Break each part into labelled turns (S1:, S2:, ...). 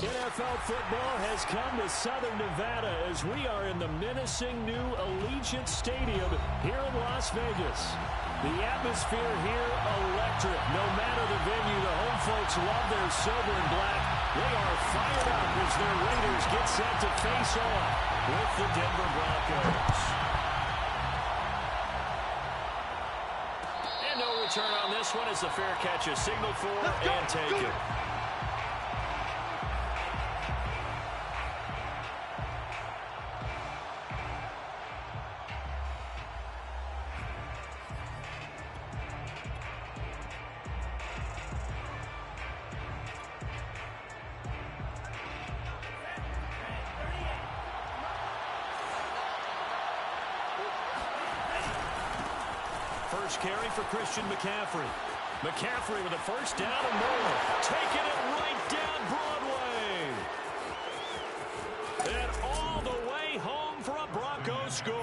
S1: NFL football has come to Southern Nevada as we are in the menacing new Allegiant Stadium here in Las Vegas. The atmosphere here electric. No matter the venue, the home folks love their silver and black. They are fired up as their Raiders get set to face off with the Denver Broncos. And no return on this one as the fair catch is signaled for and taken. First carry for Christian McCaffrey. McCaffrey with a first down and more. Taking it right down Broadway. And all the way home for a Broncos score.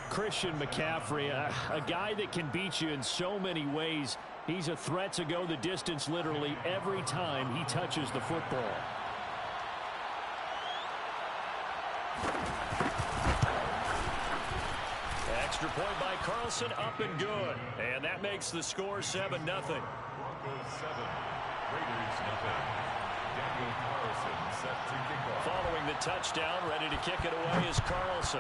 S1: Christian McCaffrey, a guy that can beat you in so many ways. He's a threat to go the distance literally every time he touches the football. Extra point by Carlson, up and good. And that makes the score 7-0.
S2: Broncos 7, Raiders 0. Daniel Carlson set to kick off.
S1: Following the touchdown, ready to kick it away is Carlson.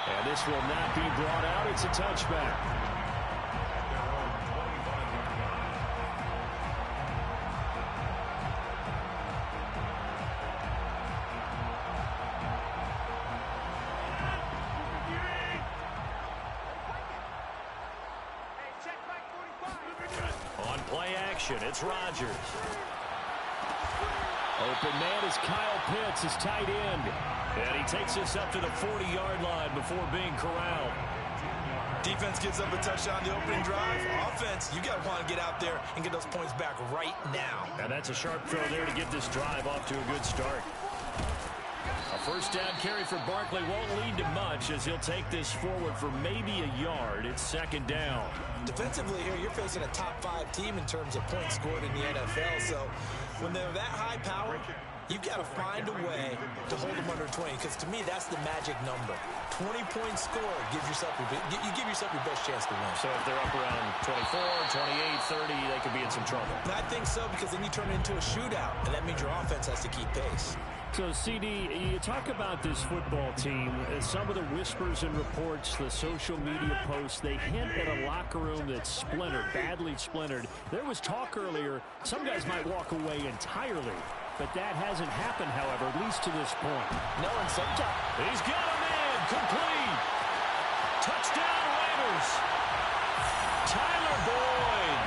S1: And this will not be brought out. It's a touchback. It's Rodgers. Open man is Kyle Pitts, his tight end. And he takes us up to the 40-yard line before being corralled.
S3: Defense gives up a touchdown the opening drive. Offense, you got to want to get out there and get those points back right now.
S1: And that's a sharp throw there to get this drive off to a good start. A first down carry for Barkley won't lead to much as he'll take this forward for maybe a yard. It's second down.
S3: Defensively here, you're facing a top-5 team in terms of points scored in the NFL. So when they're that high power, you've got to find a way to hold them under 20. Because to me, that's the magic number. 20 points scored gives yourself you give yourself your best chance to win.
S1: So if they're up around 24, 28, 30, they could be in some trouble.
S3: And I think so, because then you turn it into a shootout, and that means your offense has to keep pace.
S1: So, CD, you talk about this football team. Some of the whispers and reports, the social media posts, they hint at a locker room that's splintered, badly splintered. There was talk earlier, some guys might walk away entirely. But that hasn't happened, however, at least to this point.
S3: No, and sometimes.
S1: He's got a man, complete. Touchdown, Raiders. Tyler Boyd,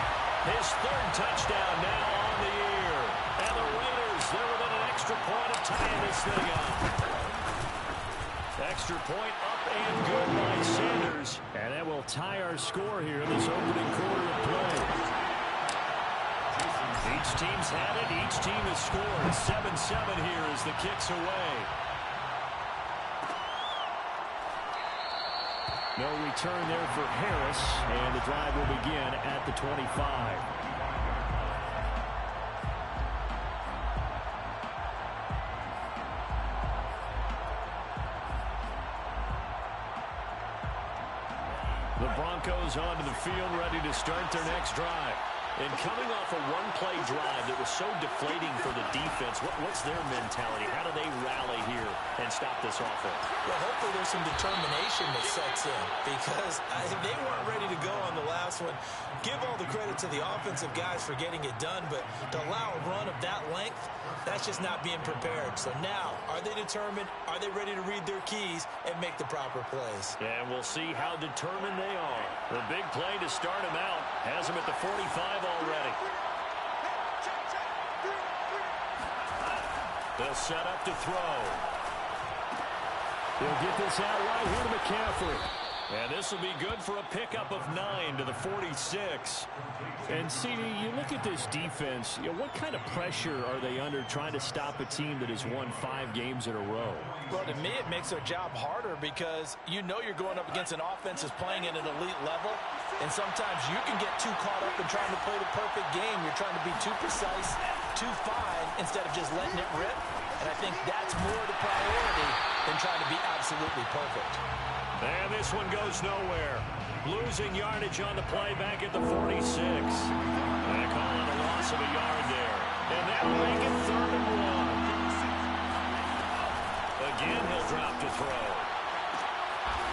S1: his third touchdown now on the year. And the Raiders, they're within an extra point of tying this thing up. Extra point up and good by Sanders. And that will tie our score here in this opening quarter of play. Each team's had it. Each team has scored. 7-7 here as the kick's away. No return there for Harris, and the drive will begin at the 25. The Broncos onto the field, ready to start their next drive. And coming off a one-play drive that was so deflating for the defense, what's their mentality? How do they rally here and stop this offense?
S3: Well, hopefully there's some determination that sets in, because they weren't ready to go on the last one. Give all the credit to the offensive guys for getting it done, but to allow a run of that length, that's just not being prepared. So now, are they determined? Are they ready to read their keys and make the proper plays?
S1: And we'll see how determined they are. The big play to start him out has him at the 45 already. They'll set up to throw. He'll get this out right here to McCaffrey. And this will be good for a pickup of 9 to the 46. And, CD, you look at this defense, what kind of pressure are they under trying to stop a team that has won 5 games in a row?
S3: Well, to me, it makes their job harder because you know you're going up against an offense that's playing at an elite level. And sometimes you can get too caught up in trying to play the perfect game. You're trying to be too precise, too fine, instead of just letting it rip. And I think that's more the priority than trying to be absolutely perfect.
S1: And this one goes nowhere. Losing yardage on the play back at the 46. And a call on a loss of a yard there. And that will make it 3rd and 1. Again, he'll drop to throw.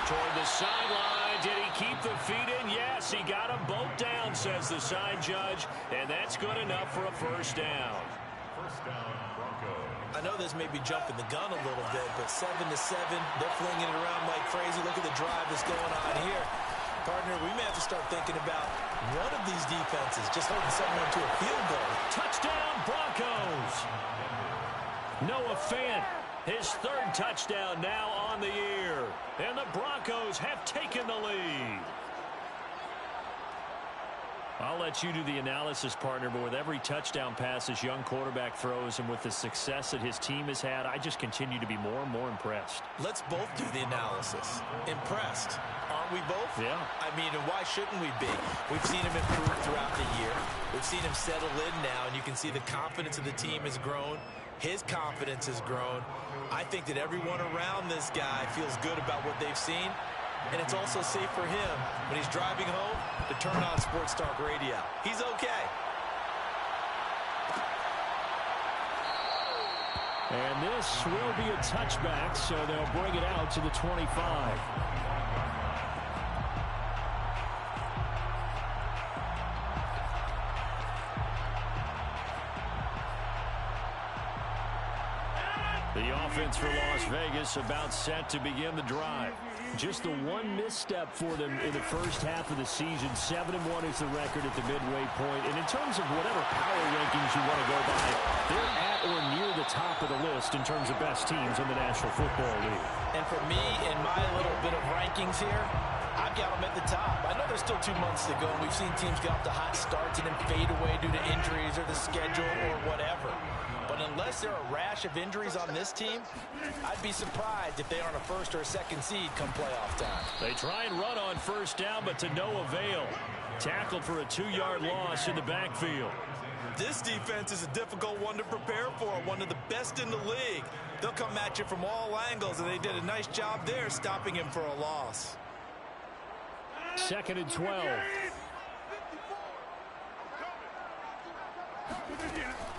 S1: Toward the sideline. Did he keep the feet in? Yes, he got them both down, says the side judge. And that's good enough for a first down.
S2: First down, Broncos.
S3: I know this may be jumping the gun a little bit, but 7-7, they're flinging it around like crazy. Look at the drive that's going on here. Partner, we may have to start thinking about one of these defenses just holding someone to a field goal.
S1: Touchdown, Broncos! Noah Fant, his 3rd touchdown now on the year. And the Broncos have taken the lead. I'll let you do the analysis, partner, but with every touchdown pass this young quarterback throws and with the success that his team has had, I just continue to be more and more impressed.
S3: Let's both do the analysis. Impressed. Aren't we both?
S1: Yeah.
S3: I mean, and why shouldn't we be? We've seen him improve throughout the year. We've seen him settle in now, and you can see the confidence of the team has grown. His confidence has grown. I think that everyone around this guy feels good about what they've seen. And it's also safe for him when he's driving home to turn on Sports Talk Radio. He's okay.
S1: And this will be a touchback, so they'll bring it out to the 25. The offense for Las Vegas about set to begin the drive. Just the one misstep for them in the first half of the season. 7-1 is the record at the midway point. And in terms of whatever power rankings you want to go by, they're at or near the top of the list in terms of best teams in the National Football League.
S3: And for me, in my little bit of rankings here, I've got them at the top. I know there's still 2 months to go, and we've seen teams get off to hot starts and then fade away due to injuries or the schedule or whatever. But unless there are a rash of injuries on this team, I'd be surprised if they aren't a 1st or a 2nd seed come playoff time.
S1: They try and run on first down, but to no avail. Tackled for a 2-yard loss in the backfield.
S3: This defense is a difficult one to prepare for, one of the best in the league. They'll come at you from all angles, and they did a nice job there stopping him for a loss.
S1: 2nd and 12.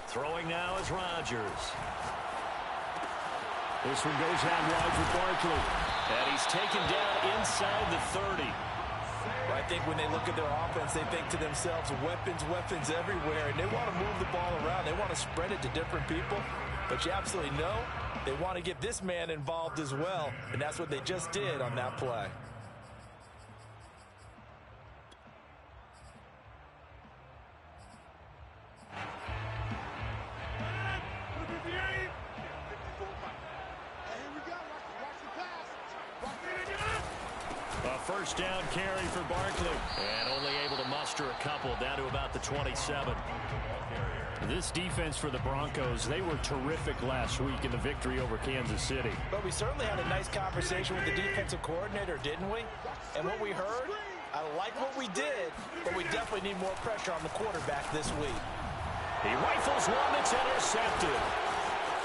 S1: Throwing now is Rodgers. This one goes out wide for Barkley. And he's taken down inside the 30.
S3: I think when they look at their offense, they think to themselves, weapons, weapons everywhere. And they want to move the ball around. They want to spread it to different people. But you absolutely know they want to get this man involved as well. And that's what they just did on that play.
S1: First down carry for Barkley. And only able to muster a couple down to about the 27. This defense for the Broncos, they were terrific last week in the victory over Kansas City.
S3: But we certainly had a nice conversation with the defensive coordinator, didn't we? And what we heard, I like what we did, but we definitely need more pressure on the quarterback this week.
S1: He rifles one that's intercepted.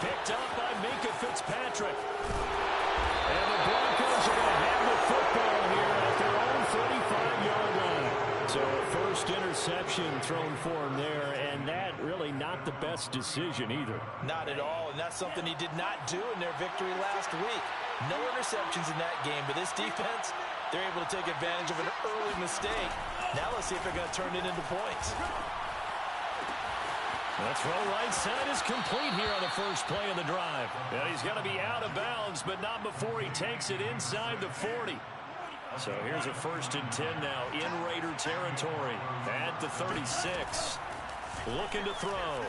S1: Picked up by Minkah Fitzpatrick. And the Broncos are going to have the football here at their own 35-yard line. So a first interception thrown for him there, and that really not the best decision either.
S3: Not at all, and that's something he did not do in their victory last week. No interceptions in that game, but this defense, they're able to take advantage of an early mistake. Now let's see if they're going to turn it into points.
S1: The throw right side is complete here on the first play of the drive. And he's going to be out of bounds, but not before he takes it inside the 40. So here's a 1st and 10 now in Raider territory at the 36. Looking to throw.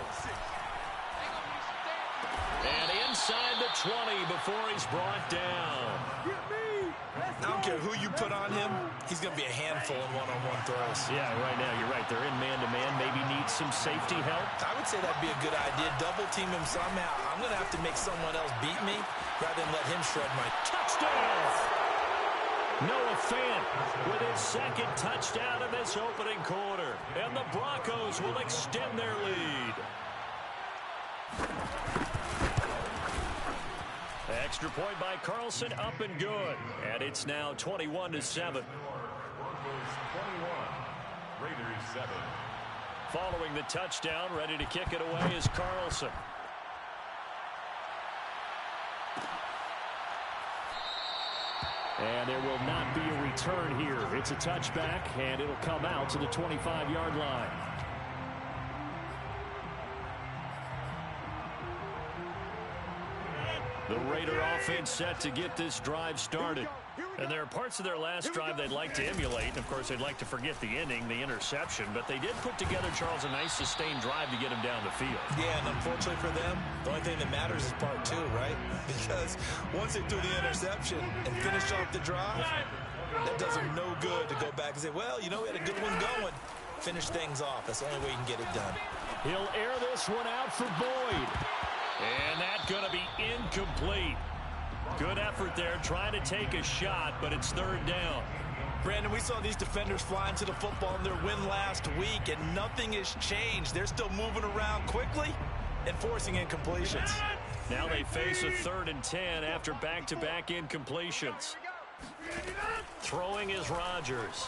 S1: And inside the 20 before he's brought down.
S3: I don't care who you put on him, he's going to be a handful in one-on-one throws.
S1: Yeah, right now you're right. They're in man-to-man. Maybe need some safety help.
S3: I would say that'd be a good idea. Double team him somehow. I'm going to have to make someone else beat me rather than let him shred my
S1: touchdown. Noah Fant with his second touchdown in this opening quarter. And the Broncos will extend their lead. Extra point by Carlson, up and good. And it's now 21-7.
S2: Broncos 21, Raiders 7.
S1: Following the touchdown, ready to kick it away is Carlson. And there will not be a return here. It's a touchback, and it'll come out to the 25-yard line. The Raider offense set to get this drive started. And there are parts of their last drive they'd like to emulate. Of course, they'd like to forget the ending, the interception. But they did put together, Charles, a nice sustained drive to get him down the field.
S3: Yeah, and unfortunately for them, the only thing that matters is part two, right? Because once they do the interception and finish off the drive, that does them no good to go back and say, well, you know, we had a good one going. Finish things off. That's the only way you can get it done.
S1: He'll air this one out for Boyd. And that's going to be incomplete. Good effort there, trying to take a shot, but it's third down.
S3: Brandon, we saw these defenders flying to the football in their win last week, and nothing has changed. They're still moving around quickly and forcing incompletions.
S1: Now they face a 3rd and 10 after back-to-back incompletions. Throwing is Rodgers.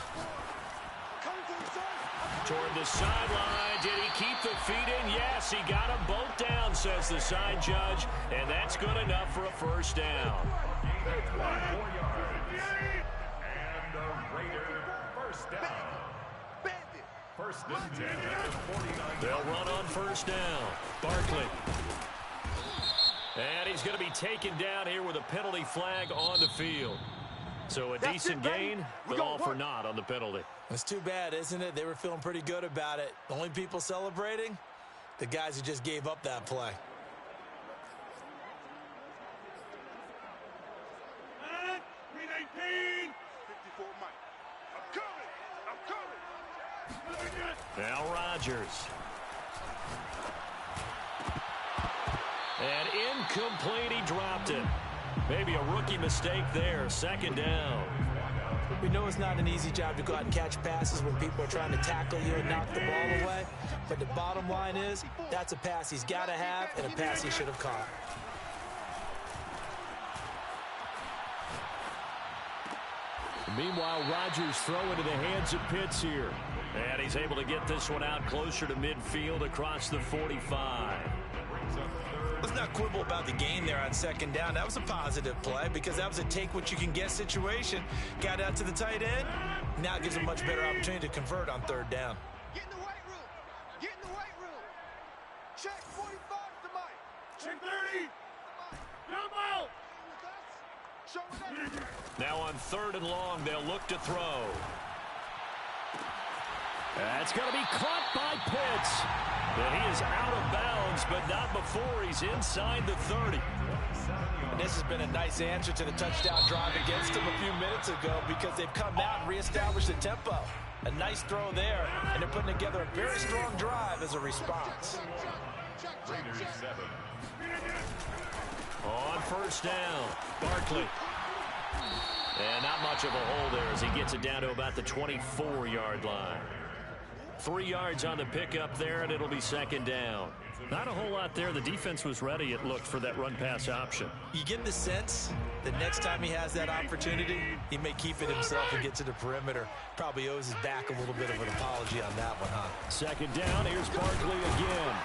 S1: Toward the sideline. Did he keep the feet in? Yes, he got them both down, says the side judge. And that's good enough for a first down.
S2: 4 yards. And the Raider first down. First and 10 at the 49.
S1: They'll run on first down. Barkley. And he's going to be taken down here with a penalty flag on the field. So a decent gain, but all for naught on the penalty.
S3: It's too bad, isn't it? They were feeling pretty good about it. The only people celebrating, the guys who just gave up that play.
S4: Green 18. 54 Mike. I'm coming.
S1: Now Rodgers. And incomplete, he dropped it. Maybe a rookie mistake there, second down.
S3: We know it's not an easy job to go out and catch passes when people are trying to tackle you and knock the ball away. But the bottom line is, that's a pass he's got to have and a pass he should have caught.
S1: Meanwhile, Rodgers throw into the hands of Pitts here. And he's able to get this one out closer to midfield across the 45.
S3: Let's not quibble about the gain there on second down. That was a positive play because that was a take-what-you-can-get situation. Got out to the tight end. Now it gives a much better opportunity to convert on third down.
S4: Get in the weight room. Get in the weight room. Check 45 to Mike. Check 30. Come out. Show it up.
S1: Now on 3rd and long, they'll look to throw. That's going to be caught by Pitts. And he is out of bounds, but not before he's inside the 30.
S3: And this has been a nice answer to the touchdown drive against them a few minutes ago because they've come out and reestablished the tempo. A nice throw there, and they're putting together a very strong drive as a response.
S2: Raiders 7.
S1: On first down, Barkley. And not much of a hole there as he gets it down to about the 24-yard line. 3 yards on the pickup there, and it'll be second down. Not a whole lot there. The defense was ready, it looked, for that run-pass option.
S3: You get the sense that next time he has that opportunity, he may keep it himself and get to the perimeter. Probably owes his back a little bit of an apology on that one, huh?
S1: Second down, here's Barkley again.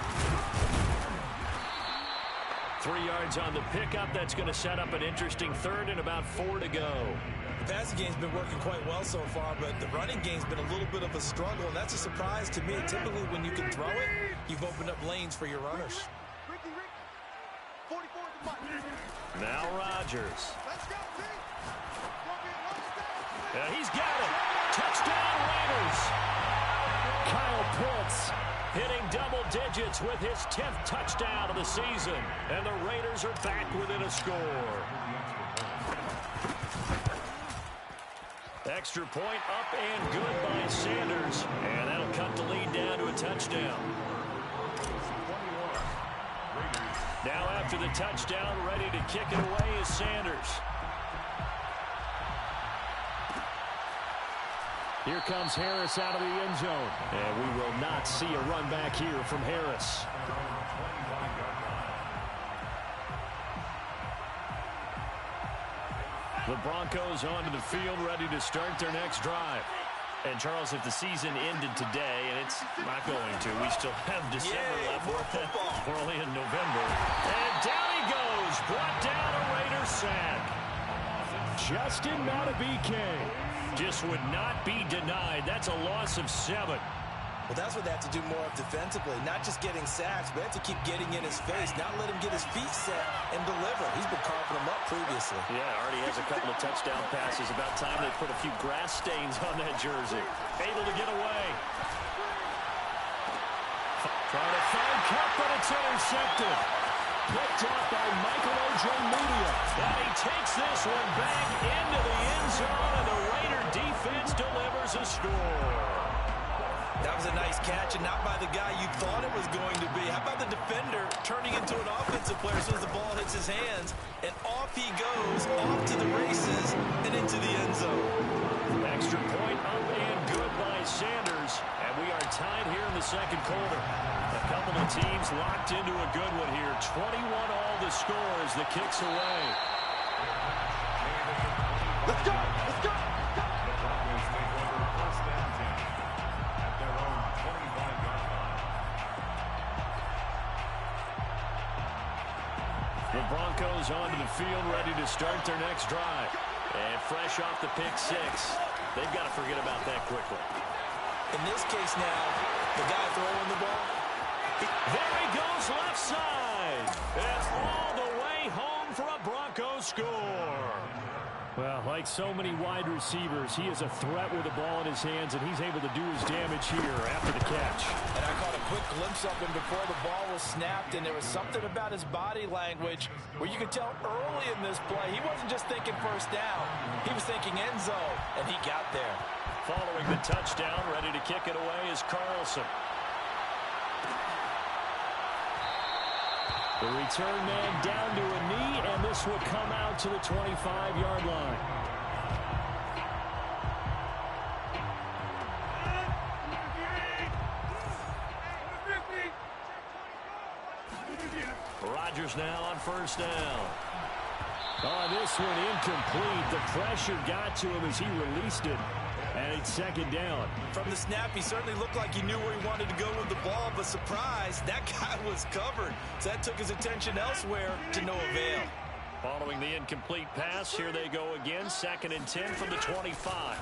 S1: 3 yards on the pickup. That's going to set up an interesting third and about 4 to go.
S3: The passing game's been working quite well so far, but the running game's been a little bit of a struggle, and that's a surprise to me. Typically, when you can throw it, you've opened up lanes for your runners.
S4: Ricky, 44 to Mike.
S1: Now Rodgers.
S4: Let's go, team.
S1: He's got it. Touchdown, Raiders. Kyle Pitts hitting double digits with his 10th touchdown of the season. And the Raiders are back within a score. Extra point up and good by Sanders. And that'll cut the lead down to a touchdown. Now after the touchdown, ready to kick it away is Sanders. Here comes Harris out of the end zone. And we will not see a run back here from Harris. The Broncos onto the field, ready to start their next drive. And, Charles, if the season ended today, and it's not going to, we still have December left. We're only in November. And down he goes. Brought down a Raider sack. Justin Madubuike just would not be denied. That's a loss of 7.
S3: Well, that's what they have to do more of defensively. Not just getting sacks, but they have to keep getting in his face. Not let him get his feet set and deliver. He's been carving them up previously.
S1: Yeah, already has a couple of touchdown passes. About time they put a few grass stains on that jersey. Able to get away. Trying to find Cup, but it's intercepted. Picked up by Michael Ojemudia. And he takes this one back into the end zone, and the Raider defense delivers a score.
S3: That was a nice catch, and not by the guy you thought it was going to be. How about the defender turning into an offensive player as soon as the ball hits his hands, and off he goes, off to the races, and into the end zone.
S1: Extra point up and good by Sanders, and we are tied here in the second quarter. A couple of teams locked into a good one here. 21 all the score as the kick's away.
S4: Let's go! Let's go!
S1: The Broncos onto the field, ready to start their next drive. And fresh off the pick 6, they've got to forget about that quickly.
S3: In this case now, the guy throwing the ball.
S1: There he goes, left side. And all the way home for a Broncos score. Well, like so many wide receivers, he is a threat with the ball in his hands, and he's able to do his damage here after the catch.
S3: And I caught a quick glimpse of him before the ball was snapped, and there was something about his body language where you could tell early in this play, he wasn't just thinking first down. He was thinking end zone, and he got there.
S1: Following the touchdown, ready to kick it away is Carlson. The return man down to a knee, and this will come out to the 25-yard line. Rodgers now on first down. Oh, this one incomplete. The pressure got to him as he released it. And it's second down.
S3: From the snap, he certainly looked like he knew where he wanted to go with the ball, but surprise, that guy was covered. So that took his attention elsewhere to no avail.
S1: Following the incomplete pass, here they go again. 2nd and 10 from the 25.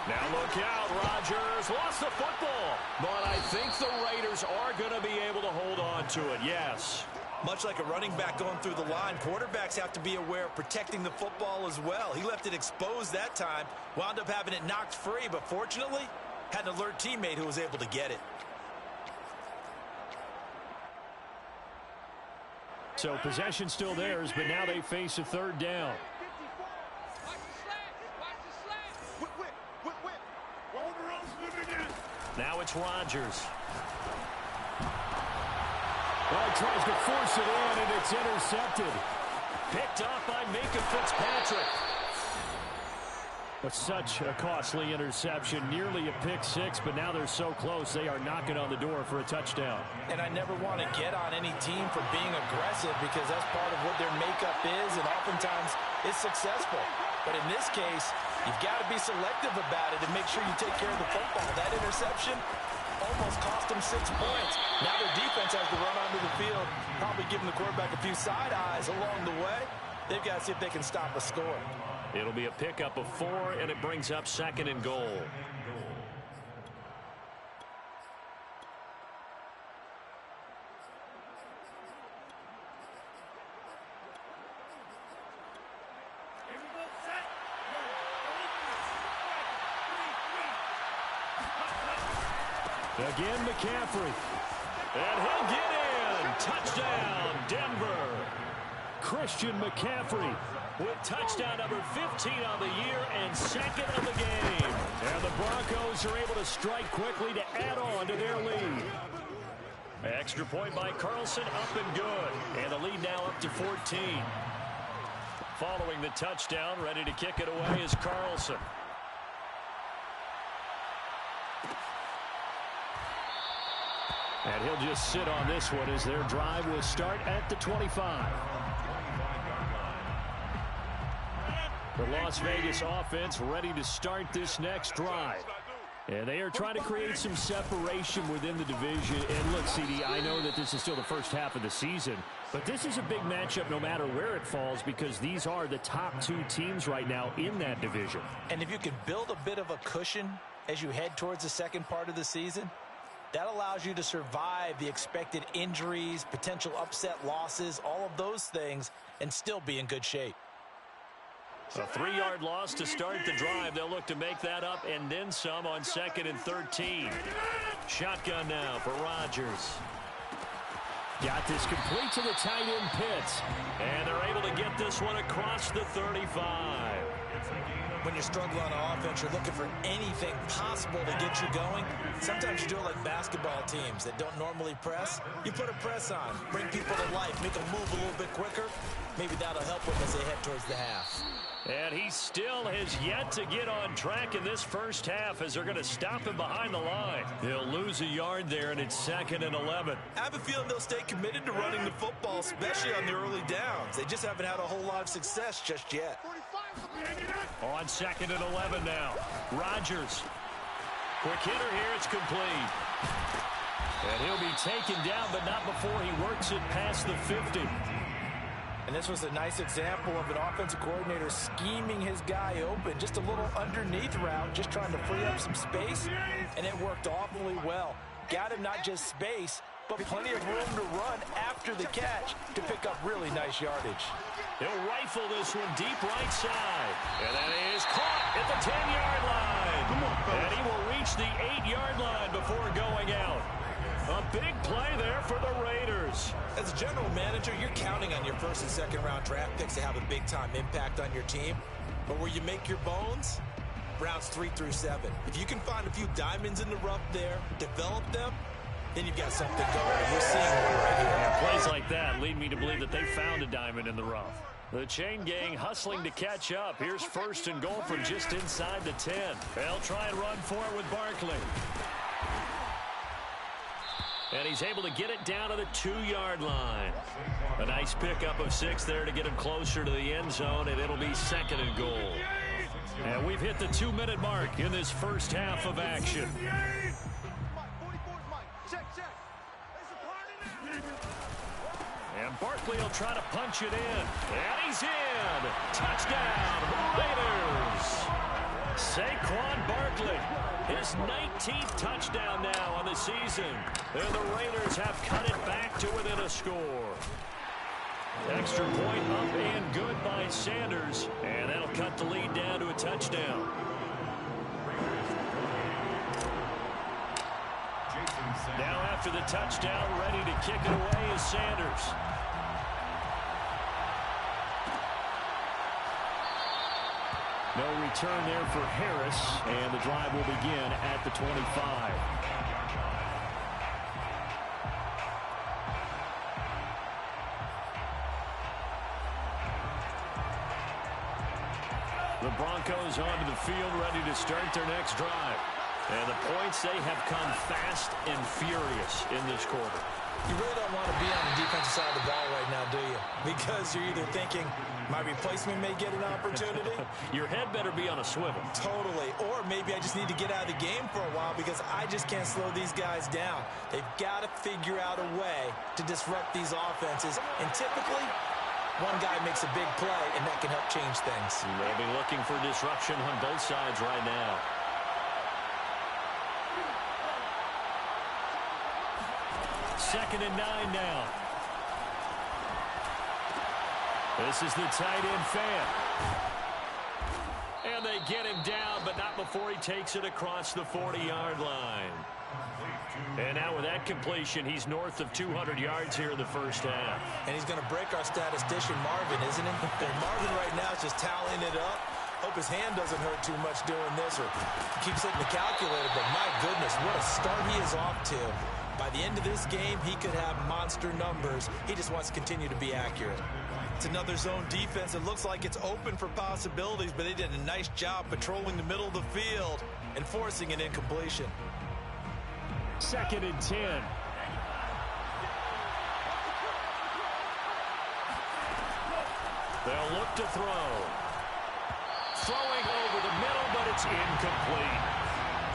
S1: Now look out, Rodgers lost the football. But I think the Raiders are going to be able to hold on to it, yes.
S3: Much like a running back going through the line, quarterbacks have to be aware of protecting the football as well. He left it exposed that time, wound up having it knocked free, but fortunately, had an alert teammate who was able to get it.
S1: So possession still theirs, but now they face a 3rd down. Now it's Rodgers. Well, he tries to force it in, and it's intercepted. Picked off by Minka Fitzpatrick. But such a costly interception, nearly a pick 6, but now they're so close, they are knocking on the door for a touchdown.
S3: And I never want to get on any team for being aggressive because that's part of what their makeup is, and oftentimes it's successful. But in this case, you've got to be selective about it and make sure you take care of the football. That interception almost cost them 6 points. Now their defense has to run onto the field, probably giving the quarterback a few side eyes along the way. They've got to see if they can stop a score.
S1: It'll be a pickup of 4, and it brings up 2nd and goal. Again, McCaffrey. And he'll get in. Touchdown, Denver. Christian McCaffrey with touchdown number 15 on the year and second of the game. And the Broncos are able to strike quickly to add on to their lead. Extra point by Carlson, up and good. And the lead now up to 14. Following the touchdown, ready to kick it away is Carlson. And he'll just sit on this one as their drive will start at the 25. The Las Vegas offense ready to start this next drive. And they are trying to create some separation within the division. And look, CD, I know that this is still the first half of the season, but this is a big matchup no matter where it falls because these are the top two teams right now in that division.
S3: And if you can build a bit of a cushion as you head towards the second part of the season, that allows you to survive the expected injuries, potential upset losses, all of those things, and still be in good shape.
S1: A 3-yard loss to start the drive. They'll look to make that up and then some on 2nd and 13. Shotgun now for Rodgers. Got this complete to the tight end Pitts. And they're able to get this one across the 35.
S3: When you struggle on offense, you're looking for anything possible to get you going. Sometimes you do it like basketball teams that don't normally press. You put a press on, bring people to life, make them move a little bit quicker. Maybe that'll help them as they head towards the half.
S1: And he still has yet to get on track in this first half as they're going to stop him behind the line. He'll lose a yard there, and it's 2nd and 11.
S3: I have a feeling they'll stay committed to running the football, especially on the early downs. They just haven't had a whole lot of success just yet.
S1: On 2nd and 11 now. Rodgers. Quick hitter here. It's complete. And he'll be taken down, but not before he works it past the 50.
S3: And this was a nice example of an offensive coordinator scheming his guy open. Just a little underneath route, just trying to free up some space. And it worked awfully well. Got him not just space, but plenty of room to run after the catch to pick up really nice yardage.
S1: He'll rifle this one deep right side. And that is caught at the 10-yard line. And he will reach the 8-yard line before going out. A big play there for the Raiders.
S3: As a general manager, you're counting on your first and second round draft picks to have a big-time impact on your team. But where you make your bones, rounds 3 through 7. If you can find a few diamonds in the rough there, develop them, then you've got something going. We're seeing one right here.
S1: And plays like that lead me to believe that they found a diamond in the rough. The chain gang hustling to catch up. Here's 1st and goal from just inside the 10. They'll try and run for it with Barkley. And he's able to get it down to the 2-yard line. A nice pickup of 6 there to get him closer to the end zone, and it'll be 2nd and goal. And we've hit the 2-minute mark in this first half of action. And Barkley will try to punch it in. And he's in. Touchdown, Raiders. Saquon Barkley, his 19th touchdown now on the season. And the Raiders have cut it back to within a score. Extra point up and good by Sanders. And that'll cut the lead down to a touchdown. Now after the touchdown, ready to kick it away is Sanders. No return there for Harris, and the drive will begin at the 25. The Broncos onto the field, ready to start their next drive. And the points, they have come fast and furious in this quarter.
S3: You really don't want to be on the defensive side of the ball right now, do you? Because you're either thinking, my replacement may get an opportunity.
S1: Your head better be on a swivel.
S3: Totally. Or maybe I just need to get out of the game for a while because I just can't slow these guys down. They've got to figure out a way to disrupt these offenses. And typically, one guy makes a big play, and that can help change things.
S1: They'll be looking for disruption on both sides right now. Second and 9 now. This is the tight end fan. And they they get him down, but not before he takes it across the 40-yard line. And now with that completion, he's north of 200 yards here in the first half.
S3: And he's going to break our statistician Marvin, isn't he? And Marvin right now is just tallying it up. Hope his hand doesn't hurt too much doing this or keeps hitting the calculator. But my goodness, what a start he is off to. By the end of this game, he could have monster numbers. He just wants to continue to be accurate. It's another zone defense. It looks like it's open for possibilities, but they did a nice job patrolling the middle of the field and forcing an incompletion.
S1: 2nd and 10. They'll look to throw. Throwing over the middle, but it's incomplete.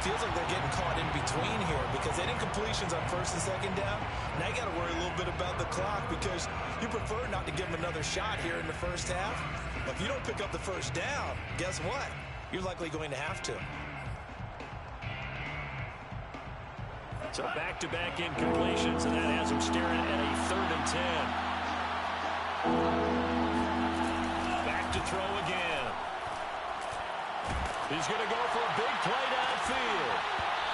S3: Feels like they're getting caught in between here because they didn't completions on 1st and 2nd down. Now you got to worry a little bit about the clock because you prefer not to give them another shot here in the first half. But if you don't pick up the first down, guess what? You're likely going to have to.
S1: So back-to-back incompletions, and that has him staring at a 3rd and 10. Back to throw again. He's going to go for a big play downfield.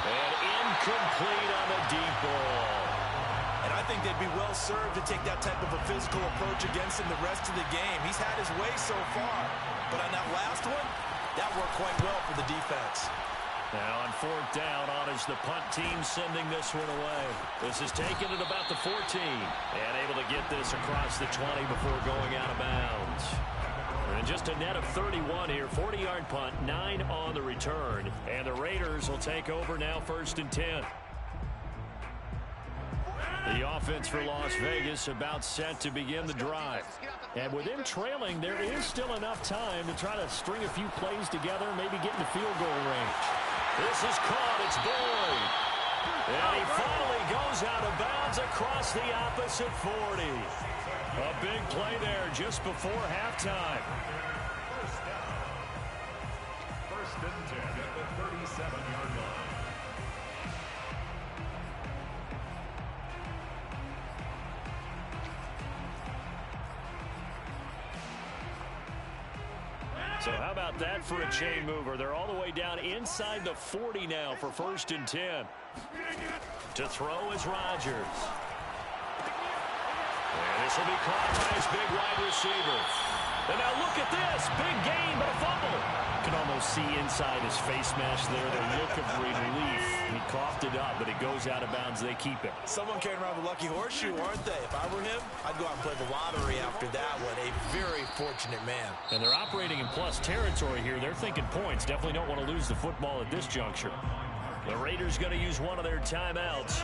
S1: And incomplete on the deep ball.
S3: And I think they'd be well served to take that type of a physical approach against him the rest of the game. He's had his way so far. But on that last one, that worked quite well for the defense.
S1: Now on 4th down, on is the punt team sending this one away. This is taken at about the 14. And able to get this across the 20 before going out of bounds. And just a net of 31 here. 40-yard punt, 9 on the return. And the Raiders will take over now 1st and 10. The offense for Las Vegas about set to begin the drive. And with them trailing, there is still enough time to try to string a few plays together, maybe get in the field goal range. This is caught. It's Boyd. And he finally goes out of bounds across the opposite 40. A big play there just before halftime.
S2: First down. 1st and 10 at the 37-yard line.
S1: So how about that for a chain mover? They're all the way down inside the 40 now for 1st and 10. To throw is Rodgers. And this will be caught by his big wide receiver. And now look at this. Big gain, but a fumble. You can almost see inside his face mask there the look of relief. He coughed it up, but it goes out of bounds. They keep it.
S3: Someone carrying around the lucky horseshoe, aren't they? If I were him, I'd go out and play the lottery after that one. A very fortunate man.
S1: And they're operating in plus territory here. They're thinking points. Definitely don't want to lose the football at this juncture. The Raiders going to use one of their timeouts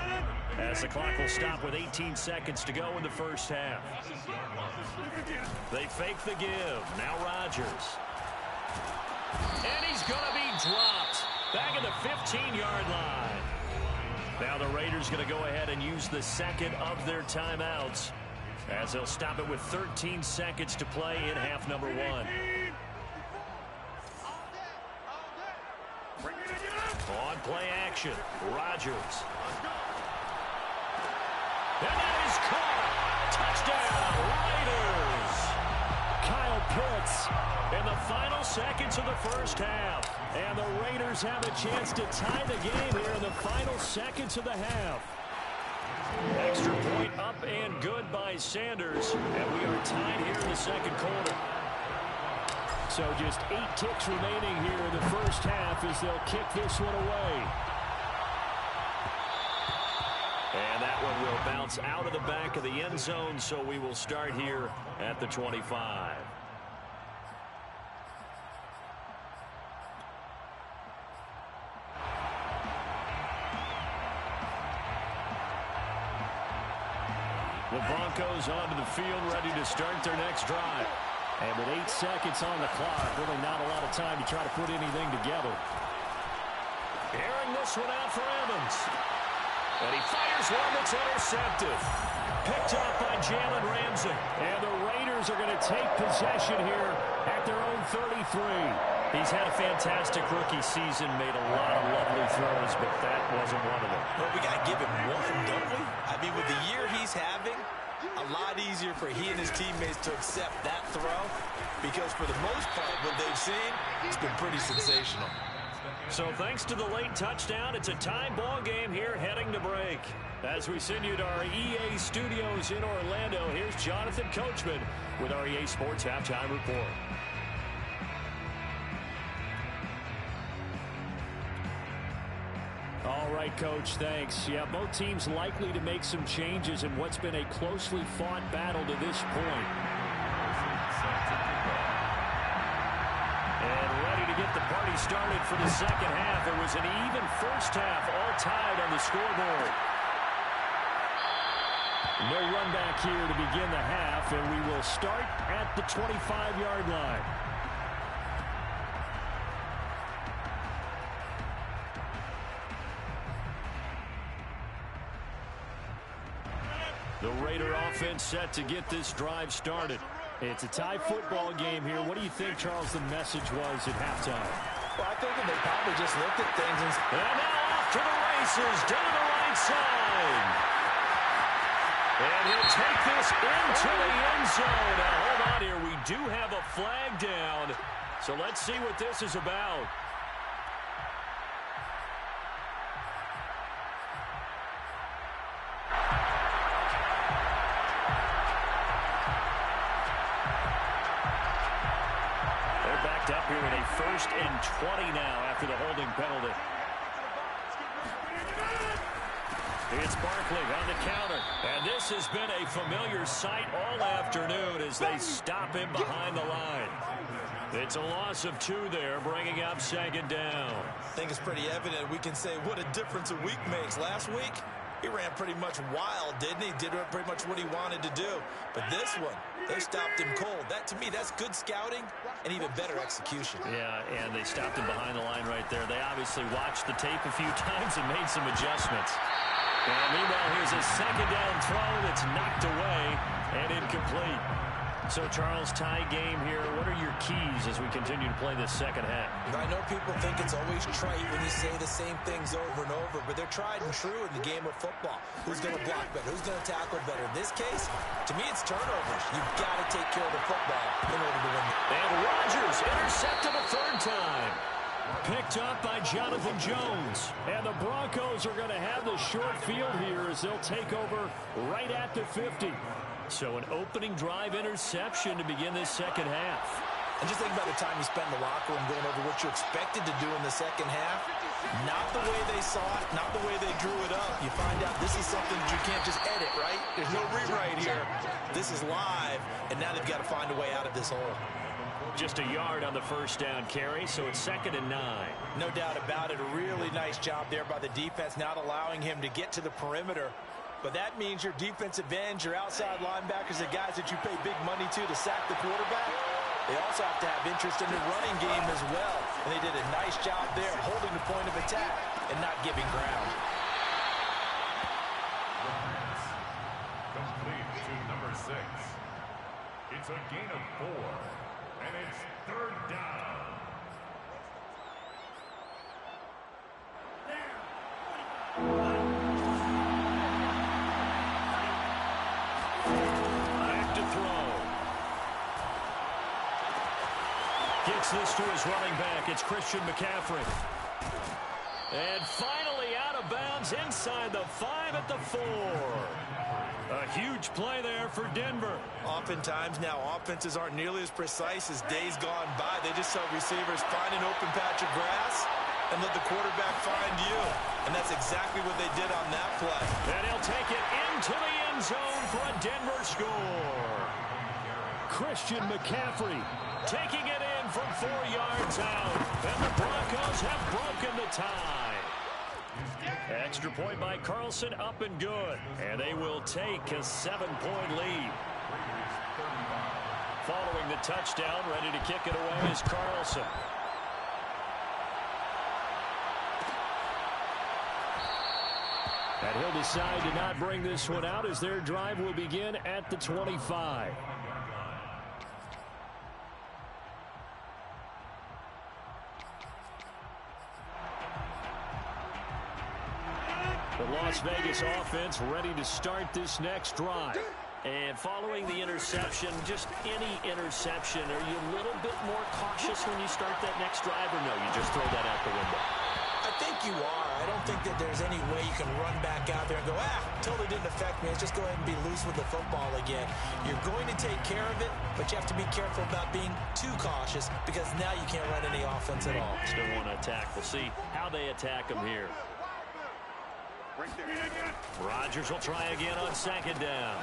S1: as the clock will stop with 18 seconds to go in the first half. They fake the give. Now Rodgers. And he's going to be dropped. Back at the 15-yard line. Now the Raiders going to go ahead and use the second of their timeouts as they'll stop it with 13 seconds to play in half number 1. On play action, Rodgers. And that is caught. Touchdown, Raiders. Kyle Pitts in the final seconds of the first half. And the Raiders have a chance to tie the game here in the final seconds of the half. Extra point up and good by Sanders. And we are tied here in the second quarter. So just 8 ticks remaining here in the first half as they'll kick this one away. And that one will bounce out of the back of the end zone, so we will start here at the 25. The Broncos onto the field, ready to start their next drive. And with 8 seconds on the clock, really not a lot of time to try to put anything together. Airing this one out for Evans. And he fires one that's intercepted. Picked up by Jalen Ramsey. And the Raiders are going to take possession here at their own 33. He's had a fantastic rookie season, made a lot of lovely throws, but that wasn't one of them.
S3: Well, we got to give him one, don't we? I mean, with the year he's having, a lot easier for he and his teammates to accept that throw because for the most part, what they've seen, it's been pretty sensational.
S1: So thanks to the late touchdown, it's a tie ball game here heading to break. As we send you to our EA studios in Orlando, here's Jonathan Coachman with our EA Sports Halftime Report. All right, Coach, thanks. Yeah, both teams likely to make some changes in what's been a closely fought battle to this point. And ready to get the party started for the second half. It was an even first half, all tied on the scoreboard. No run back here to begin the half, and we will start at the 25-yard line. The Raider offense set to get this drive started. It's a tie football game here. What do you think, Charles, the message was at halftime?
S3: Well, I think that they probably just looked at things
S1: and now off to the races down the right side. And he'll take this into the end zone. Now, hold on here. We do have a flag down. So let's see what this is about. Up here with a 1st and 20 now after the holding penalty. It's Barkley on the counter. And this has been a familiar sight all afternoon as they stop him behind the line. It's a loss of 2 there, bringing up 2nd down.
S3: I think it's pretty evident. We can say what a difference a week makes. Last week, he ran pretty much wild, didn't he? Did pretty much what he wanted to do. But this one, they stopped him cold. That, to me, that's good scouting and even better execution.
S1: Yeah, and they stopped him behind the line right there. They obviously watched the tape a few times and made some adjustments. And meanwhile, here's a 2nd down throw that's knocked away and incomplete. So, Charles, tie game here. What are your keys as we continue to play this second half?
S3: I know people think it's always trite when you say the same things over and over, but they're tried and true in the game of football. Who's going to block better? Who's going to tackle better? In this case, to me, it's turnovers. You've got to take care of the football in order to win.
S1: And Rodgers intercepted a 3rd time. Picked up by Jonathan Jones. And the Broncos are going to have the short field here as they'll take over right at the 50. So an opening drive interception to begin this second half.
S3: And just think about the time you spent in the locker room going over what you expected to do in the second half. Not the way they saw it, not the way they drew it up. You find out this is something that you can't just edit, right? There's no rewrite here. This is live, and now they've got to find a way out of this hole.
S1: Just a yard on the 1st down carry, so it's 2nd and 9.
S3: No doubt about it. A really nice job there by the defense, not allowing him to get to the perimeter. But that means your defensive ends, your outside linebackers, the guys that you pay big money to sack the quarterback, they also have to have interest in the running game as well. And they did a nice job there holding the point of attack and not giving ground.
S2: Complete to number 6. It's a gain of 4, and it's 3rd down.
S1: Gets this to his running back. It's Christian McCaffrey. And finally out of bounds inside the 5 at the 4. A huge play there for Denver.
S3: Oftentimes now offenses aren't nearly as precise as days gone by. They just tell receivers find an open patch of grass and let the quarterback find you. And that's exactly what they did on that play.
S1: And he'll take it into the end zone for a Denver score. Christian McCaffrey taking it in from 4 yards out. And the Broncos have broken the tie. Extra point by Carlson, up and good. And they will take a 7-point lead. Following the touchdown, ready to kick it away is Carlson. And he'll decide to not bring this one out as their drive will begin at the 25. The Las Vegas offense ready to start this next drive. And following the interception, just any interception, are you a little bit more cautious when you start that next drive, or no, you just throw that out the window?
S3: I think you are. I don't think that there's any way you can run back out there and go, totally didn't affect me. Let's just go ahead and be loose with the football again. You're going to take care of it, but you have to be careful about being too cautious because now you can't run any offense at all.
S1: Still want to attack. We'll see how they attack him here. Rodgers will try again on second down.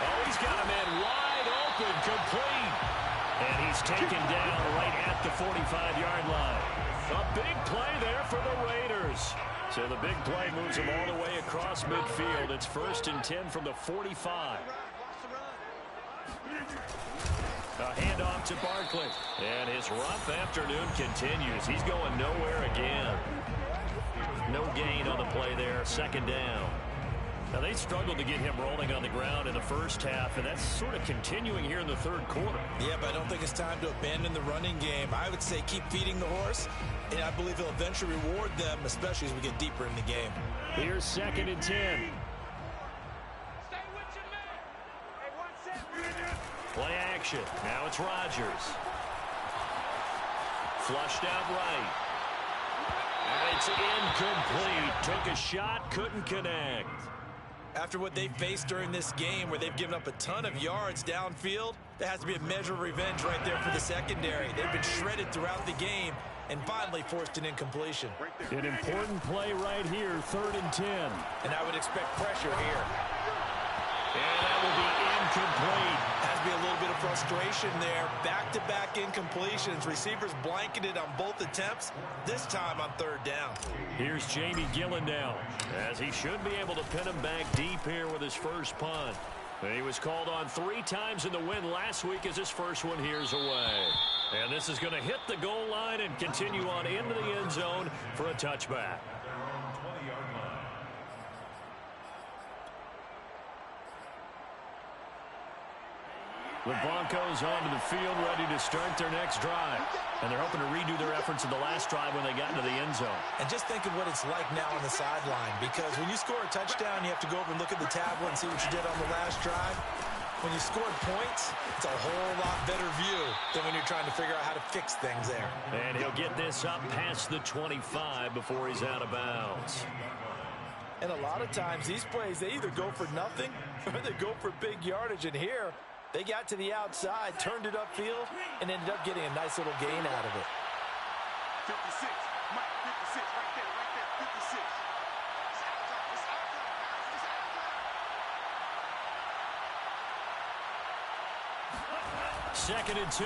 S1: Oh, he's got a man wide open, complete. And he's taken down right at the 45-yard line. A big play there for the Raiders. So the big play moves him all the way across midfield. It's 1st and 10 from the 45. A handoff to Barkley. And his rough afternoon continues. He's going nowhere again. No gain on the play there. 2nd down. Now, they struggled to get him rolling on the ground in the first half, and that's sort of continuing here in the 3rd quarter.
S3: Yeah, but I don't think it's time to abandon the running game. I would say keep feeding the horse, and I believe he'll eventually reward them, especially as we get deeper in the game.
S1: Here's 2nd and 10.
S4: Stay with your man. Hey, 1 second.
S1: Play action. Now it's Rodgers. Flushed out right. And it's incomplete. Took a shot, couldn't connect.
S3: After what they've faced during this game where they've given up a ton of yards downfield, there has to be a measure of revenge right there for the secondary. They've been shredded throughout the game and finally forced an incompletion.
S1: An important play right here, 3rd and 10.
S3: And I would expect pressure here.
S1: And that will be incomplete.
S3: Has to be a little bit of frustration there. Back-to-back incompletions. Receivers blanketed on both attempts, this time on 3rd down.
S1: Here's Jamie Gillen now, as he should be able to pin him back deep here with his first punt. And he was called on 3 times in the win last week as his first one here's away. And this is going to hit the goal line and continue on into the end zone for a touchback. The Broncos onto the field, ready to start their next drive. And they're hoping to redo their efforts in the last drive when they got into the end zone.
S3: And just think of what it's like now on the sideline, because when you score a touchdown, you have to go over and look at the tablet and see what you did on the last drive. When you scored points, it's a whole lot better view than when you're trying to figure out how to fix things there.
S1: And he'll get this up past the 25 before he's out of bounds.
S3: And a lot of times, these plays, they either go for nothing or they go for big yardage. And here, they got to the outside, turned it upfield, and ended up getting a nice little gain out of it.
S4: 56. Mike, 56. Right there. 56. It's out of time.
S1: 2nd and 2.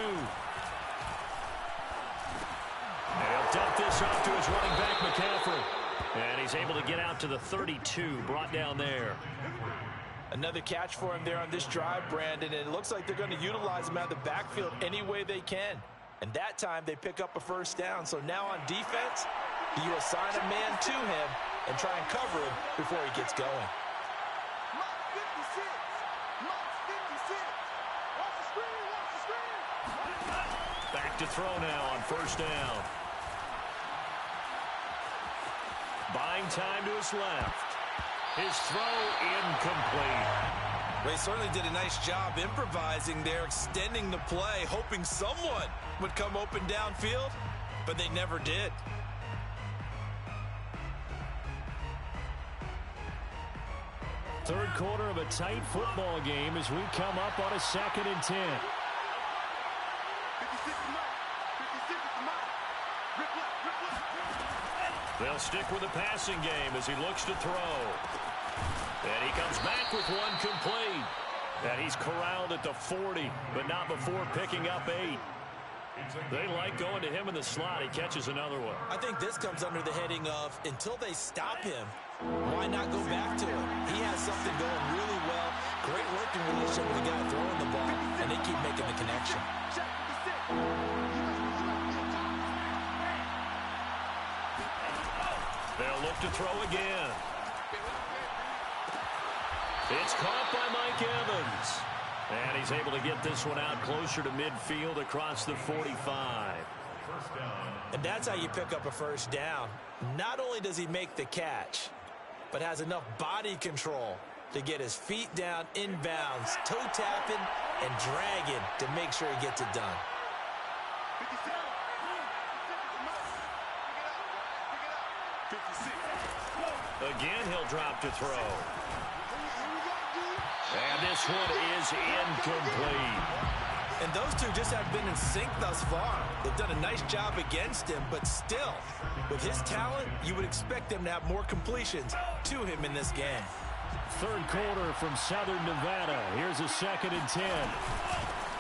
S1: And he'll dump this off to his running back, McCaffrey. And he's able to get out to the 32, brought down there.
S3: Another catch for him there on this drive, Brandon, and it looks like they're going to utilize him out of the backfield any way they can. And that time they pick up a 1st down. So now on defense, you assign a man to him and try and cover him before he gets going.
S4: Mike, 56. Mike, 56. Watch the screen. Watch the screen.
S1: Back to throw now on 1st down. Buying time to his left. His throw incomplete.
S3: Well, he certainly did a nice job improvising there, extending the play, hoping someone would come open downfield, but they never did.
S1: Third quarter of a tight football game as we come up on a 2nd and 10.
S4: 56 is Mike. 56 is Mike. Rip left.
S1: They'll stick with the passing game as he looks to throw. And he comes back with one complete. And he's corralled at the 40, but not before picking up 8. They like going to him in the slot. He catches another one.
S3: I think this comes under the heading of, until they stop him, why not go back to him? He has something going really well. Great working relationship with the guy throwing the ball, and they keep making the connection.
S1: They'll look to throw again. It's caught by Mike Evans. And he's able to get this one out closer to midfield across the 45.
S3: And that's how you pick up a 1st down. Not only does he make the catch, but has enough body control to get his feet down inbounds, toe tapping and dragging to make sure he gets it done.
S1: Again, he'll drop to throw. And this one is incomplete.
S3: And those two just have been in sync thus far. They've done a nice job against him, but still, with his talent, you would expect them to have more completions to him in this game.
S1: Third quarter from Southern Nevada. Here's a 2nd and 10.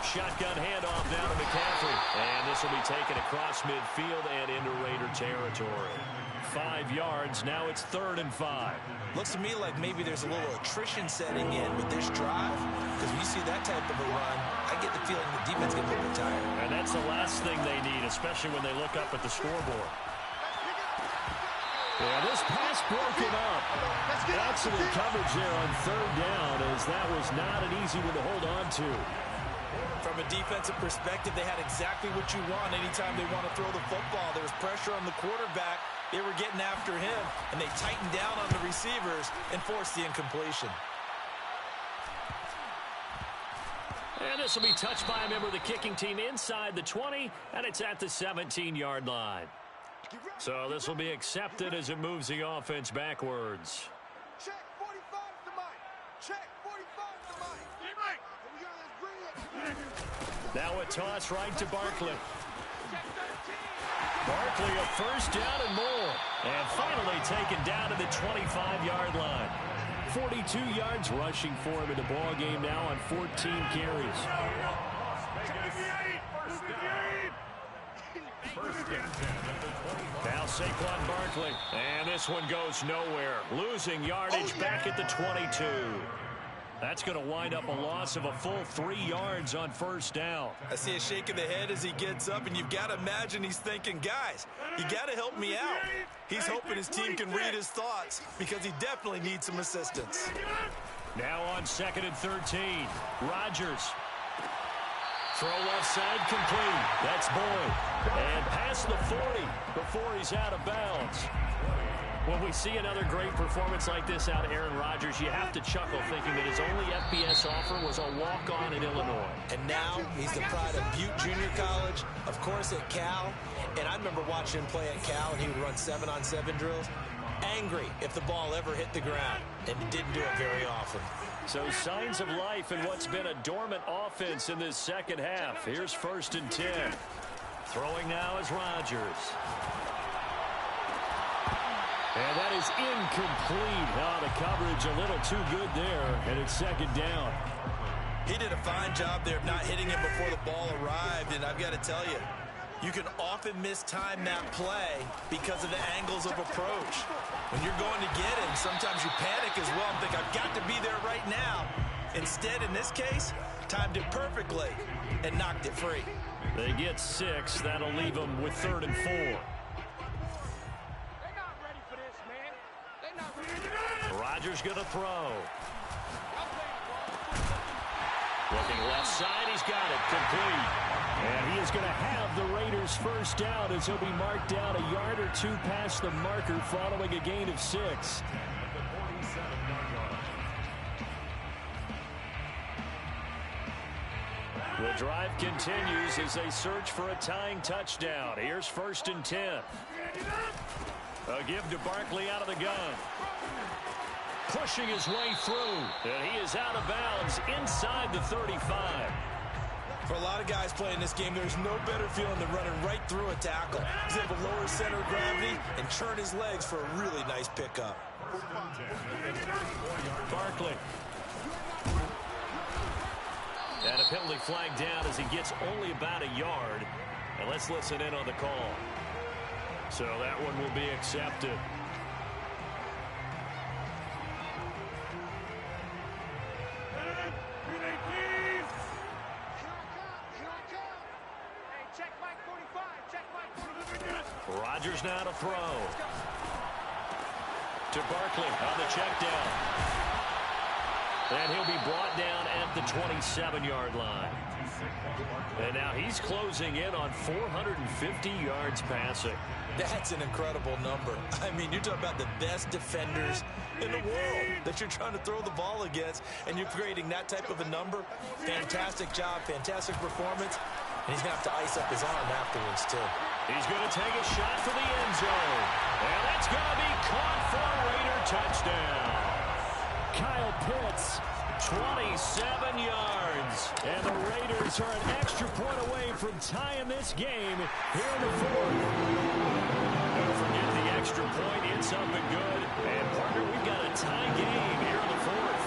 S1: Shotgun handoff down to McCaffrey. And this will be taken across midfield and into Raider territory. 5 yards. Now it's 3rd and 5.
S3: Looks to me like maybe there's a little attrition setting in with this drive, because when you see that type of a run, I get the feeling the defense gets a little bit tired.
S1: And that's the last thing they need, especially when they look up at the scoreboard. Yeah, this pass broken up. Excellent coverage there on 3rd down, as that was not an easy one to hold on to.
S3: From a defensive perspective, they had exactly what you want anytime they want to throw the football. There was pressure on the quarterback. They were getting after him, and they tightened down on the receivers and forced the incompletion.
S1: And this will be touched by a member of the kicking team inside the 20, and it's at the 17-yard line. So this will be accepted as it moves the offense backwards.
S4: Check 45 to Mike. Check 45 to Mike. Hey, Mike. Here we go. Let's bring it.
S1: Now a toss right to Barkley. Barkley a 1st down and more. And finally taken down to the 25-yard line. 42 yards rushing for him in the ball game now on 14 carries. Now Saquon Barkley. And this one goes nowhere. Losing yardage back at the 22. That's going to wind up a loss of a full 3 yards on 1st down.
S3: I see a shake of the head as he gets up, and you've got to imagine he's thinking, guys, you got to help me out. He's hoping his team can read his thoughts because he definitely needs some assistance.
S1: Now on 2nd and 13. Rodgers. Throw left side complete. That's Boyd. And past the 40 before he's out of bounds. When we see another great performance like this out of Aaron Rodgers, you have to chuckle thinking that his only FBS offer was a walk-on in Illinois.
S3: And now he's the pride of Butte Junior College, of course at Cal. And I remember watching him play at Cal, and he would run 7-on-7 drills. Angry if the ball ever hit the ground, and he didn't do it very often.
S1: So signs of life in what's been a dormant offense in this second half. Here's 1st and 10. Throwing now is Rodgers. And that is incomplete. Oh, the coverage a little too good there, and it's 2nd down.
S3: He did a fine job there of not hitting him before the ball arrived, and I've got to tell you, you can often mistime that play because of the angles of approach. When you're going to get him, sometimes you panic as well and think, I've got to be there right now. Instead, in this case, timed it perfectly and knocked it free.
S1: They get 6. That'll leave them with 3rd and 4. Rodgers going to throw. Looking left side, he's got it complete. And he is going to have the Raiders' 1st down as he'll be marked down a yard or 2 past the marker following a gain of 6. The drive continues as they search for a tying touchdown. Here's 1st and 10. A give to Barkley out of the gun. Pushing his way through, and he is out of bounds inside the 35.
S3: For a lot of guys playing this game, there's no better feeling than running right through a tackle. He's able to lower his center of gravity and turn his legs for a really nice pickup.
S1: Barkley. And a penalty flag down as he gets only about a yard. And let's listen in on the call. So that one will be accepted. Rodgers now to throw. To Barkley on the check down. And he'll be brought down at the 27-yard line. And now he's closing in on 450 yards passing.
S3: That's an incredible number. I mean, you're talking about the best defenders in the world that you're trying to throw the ball against, and you're creating that type of a number. Fantastic job, fantastic performance. And he's going to have to ice up his arm afterwards, too.
S1: He's going to take a shot for the end zone. And that's going to be caught for a Raider touchdown. Kyle Pitts, 27 yards. And the Raiders are an extra point away from tying this game here in the fourth. Don't forget the extra point. It's up and good. And, partner, we've got a tie game here in the fourth.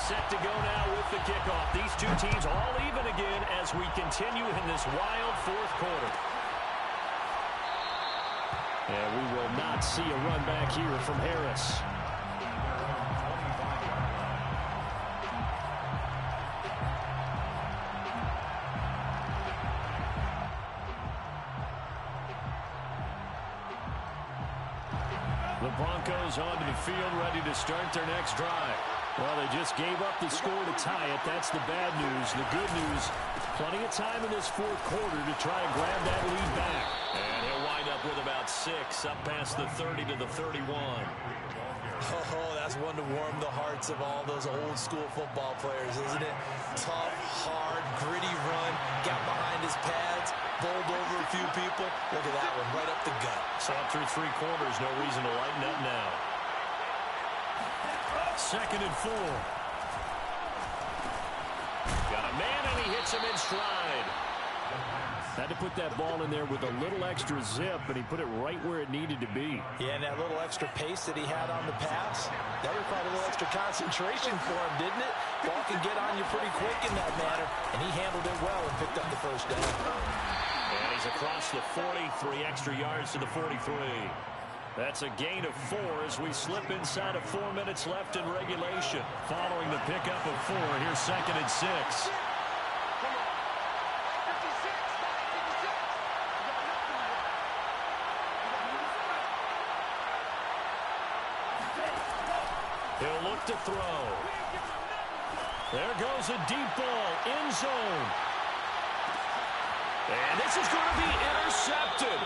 S1: Set to go now with the kickoff. These two teams all even again as we continue in this wild fourth quarter. And we will not see a run back here from Harris. The Broncos onto the field, ready to start their next drive. Well, they just gave up the score to tie it. That's the bad news. The good news, plenty of time in this fourth quarter to try and grab that lead back. And he'll wind up with about 6, up past the 30 to the 31.
S3: Oh, that's one to warm the hearts of all those old school football players, isn't it? Tough, hard, gritty run, got behind his pads, bowled over a few people. Look at that one, right up the gut.
S1: Saw it through 3 quarters, no reason to lighten up now. 2nd and 4. Got a man, and he hits him in stride. Had to put that ball in there with a little extra zip, and he put it right where it needed to be.
S3: Yeah, and that little extra pace that he had on the pass, that required a little extra concentration for him, didn't it? Ball can get on you pretty quick in that manner, and he handled it well and picked up the first down.
S1: And he's across the 40, 3 extra yards to the 43. That's a gain of 4 as we slip inside of 4 minutes left in regulation. Following the pickup of 4, here's 2nd and 6. He'll look to throw. There goes a deep ball, end zone. And this is going to be intercepted.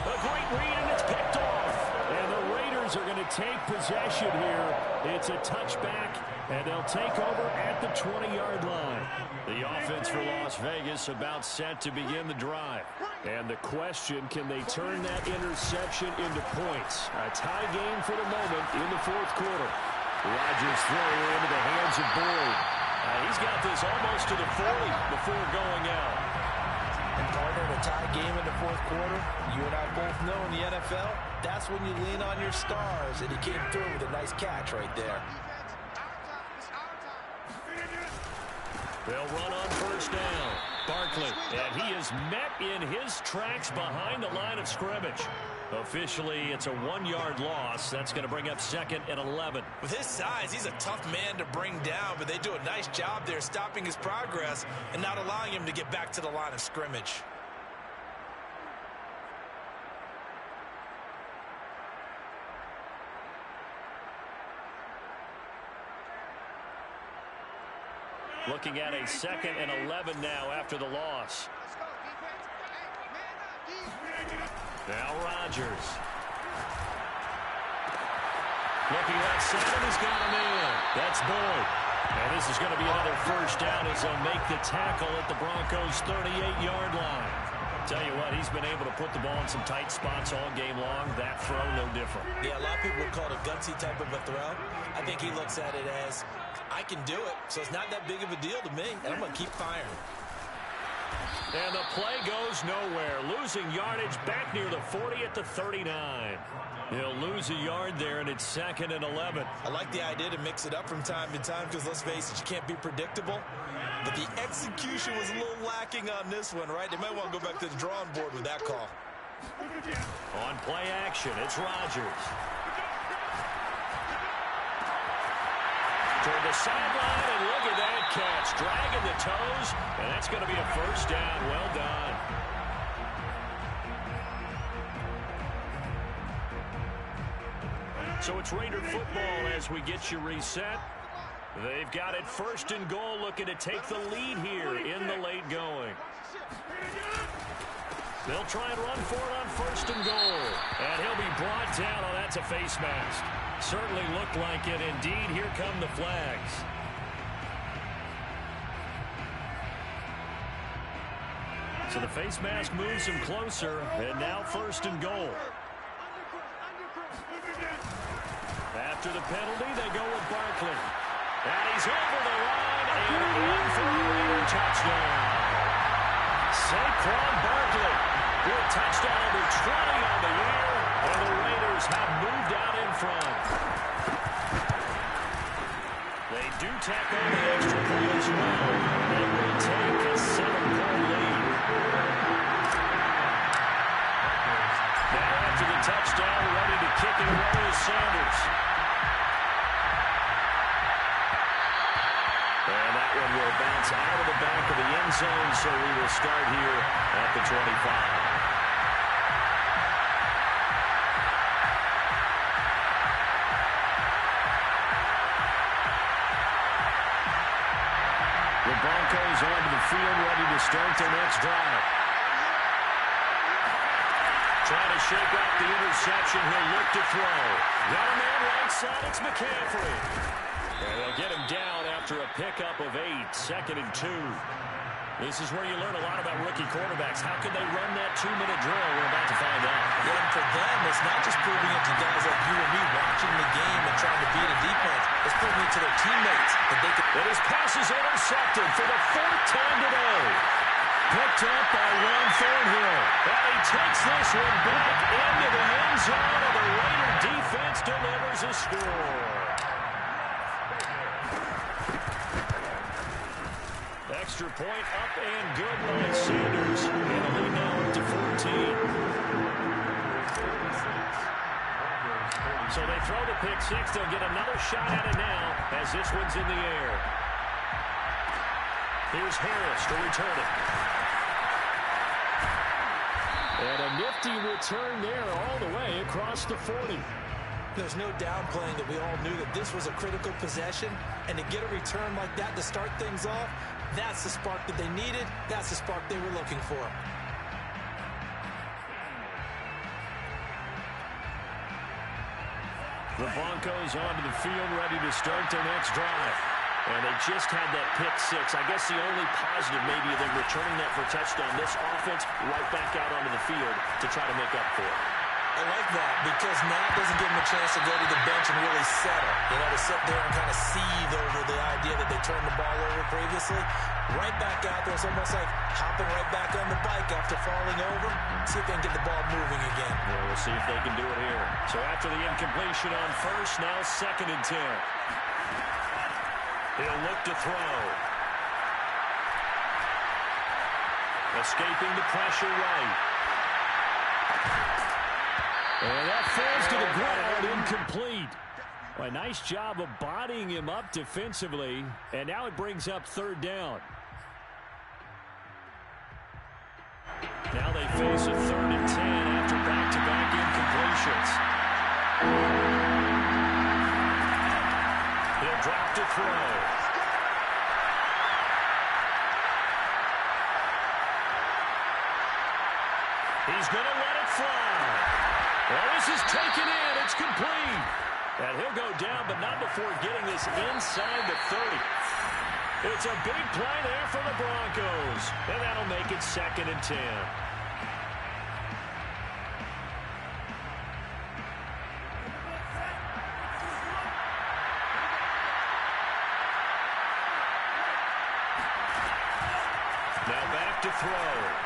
S1: A great read, and it's picked off. And the Raiders are going to take possession here. It's a touchback, and they'll take over at the 20-yard line. The offense for Las Vegas about set to begin the drive. And the question, can they turn that interception into points? A tie game for the moment in the fourth quarter. Rodgers throwing into the hands of Boyd. He's got this almost to the 40 before going out.
S3: And partner, in a tie game in the fourth quarter, you and I both know in the NFL, that's when you lean on your stars, and he came through with a nice catch right there.
S1: They'll run on first down. Barkley, and he is met in his tracks behind the line of scrimmage. Officially, it's a 1-yard loss. That's going to bring up 2nd and 11.
S3: With his size, he's a tough man to bring down, but they do a nice job there stopping his progress and not allowing him to get back to the line of scrimmage.
S1: Looking at a 2nd and 11 now after the loss. Now Rodgers. Looking outside, he's got him in. That's Boyd. And this is going to be another first down as they'll make the tackle at the Broncos' 38-yard line. Tell you what, he's been able to put the ball in some tight spots all game long. That throw, no different.
S3: Yeah, a lot of people would call it a gutsy type of a throw. I think he looks at it as, I can do it, so it's not that big of a deal to me, and I'm going to keep firing.
S1: And the play goes nowhere. Losing yardage back near the 40 at the 39. He'll lose a yard there, and it's 2nd and 11.
S3: I like the idea to mix it up from time to time because, let's face it, you can't be predictable. But the execution was a little lacking on this one, right? They might want to go back to the drawing board with that call.
S1: On play action, it's Rodgers. Toward the sideline, and look at that catch. Dragging the toes, and that's going to be a first down. Well done. So it's Raider football as we get you reset. They've got it 1st and goal, looking to take the lead here in the late going. They'll try and run for it on 1st and goal. And he'll be brought down. Oh, that's a face mask. Certainly looked like it. Indeed, here come the flags. So the face mask moves him closer. And now 1st and goal. After the penalty, they go with Barkley. And he's over the line and in for the Raider touchdown. Saquon Barkley with touchdown number 20 on the year, and the Raiders have moved out in front. They do tack on the extra point as well, and will take a 7-point lead. Now after the touchdown, ready to kick it away is Sanders. And that one will bounce out of the back of the end zone, so we will start here at the 25. The Broncos onto the field, ready to start their next drive. Trying to shake off the interception. He'll look to throw. Got a man right side. It's McCaffrey. And they'll get him down after a pickup of 8, 2nd and 2. This is where you learn a lot about rookie quarterbacks. How can they run that 2-minute drill? We're about to find out.
S3: Yeah, and for them, it's not just proving it to guys like you and me watching the game and trying to beat a defense. It's proving it to their teammates that they can.
S1: And his pass is intercepted for the 4th time today. Picked up by Ron Thornhill. And he takes this one back into the end zone, and the Raider defense delivers a score. Extra point up and good by Sanders. And the lead now up to 14. So they throw the pick 6. They'll get another shot at it now as this one's in the air. Here's Harris to return it. And a nifty return there all the way across the 40.
S3: There's no downplaying that we all knew that this was a critical possession, and to get a return like that to start things off, that's the spark that they needed. That's the spark they were looking for.
S1: The Broncos onto the field, ready to start their next drive. And they just had that pick 6. I guess the only positive maybe of them returning that for a touchdown. This offense right back out onto the field to try to make up for it.
S3: I like that because now it doesn't give them a chance to go to the bench and really settle. You know, to sit there and kind of seethe over the idea that they turned the ball over previously. Right back out there. It's almost like hopping right back on the bike after falling over. See if they can get the ball moving again.
S1: Yeah, we'll see if they can do it here. So after the incompletion on 1st, now 2nd and 10. He'll look to throw. Escaping the pressure right. And that falls to the ground, incomplete. A nice job of bodying him up defensively. And now it brings up 3rd down. Now they face a 3rd and 10 after back-to-back incompletions. He'll drop to throw. He's going to let it fly. Well, this is taken in. It's complete. And he'll go down, but not before getting this inside the 30. It's a big play there for the Broncos. And that'll make it 2nd and 10. Now back to throw.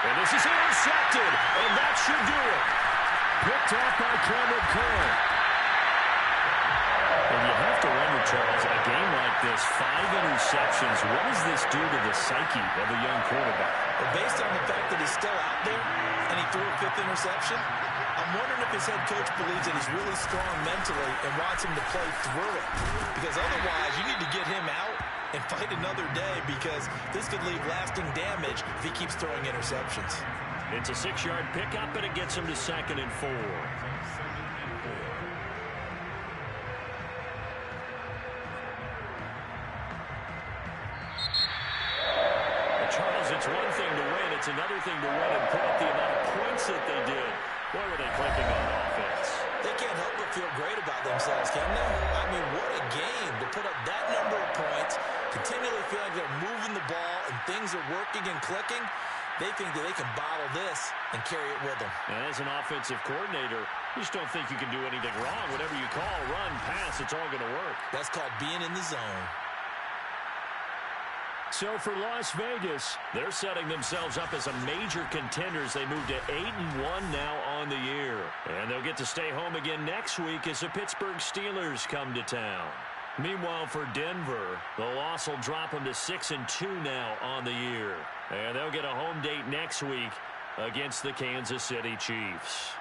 S1: And this is intercepted, and that should do it. Picked off by Cameron Curl. And you have to wonder, Charles, a game like this, 5 interceptions, what does this do to the psyche of a young quarterback?
S3: But based on the fact that he's still out there and he threw a 5th interception, I'm wondering if his head coach believes that he's really strong mentally and wants him to play through it. Because otherwise, you need to get him out and fight another day because this could leave lasting damage if he keeps throwing interceptions.
S1: It's a 6-yard pickup, and it gets him to 2nd and 4. Charles, it's one thing to win. It's another thing to win and put up the amount of points that they did. Boy, were they clicking on offense.
S3: They can't help but feel great about themselves, can they? I mean, what a game to put up that number of points, continually feel like they're moving the ball and things are working and clicking. They think that they can bottle this and carry it with them.
S1: And as an offensive coordinator, you just don't think you can do anything wrong. Whatever you call, run, pass, it's all going to work.
S3: That's called being in the zone.
S1: So for Las Vegas, they're setting themselves up as a major contenders. They move to 8-1 now on the year. And they'll get to stay home again next week as the Pittsburgh Steelers come to town. Meanwhile, for Denver, the loss will drop them to 6-2 now on the year. And they'll get a home date next week against the Kansas City Chiefs.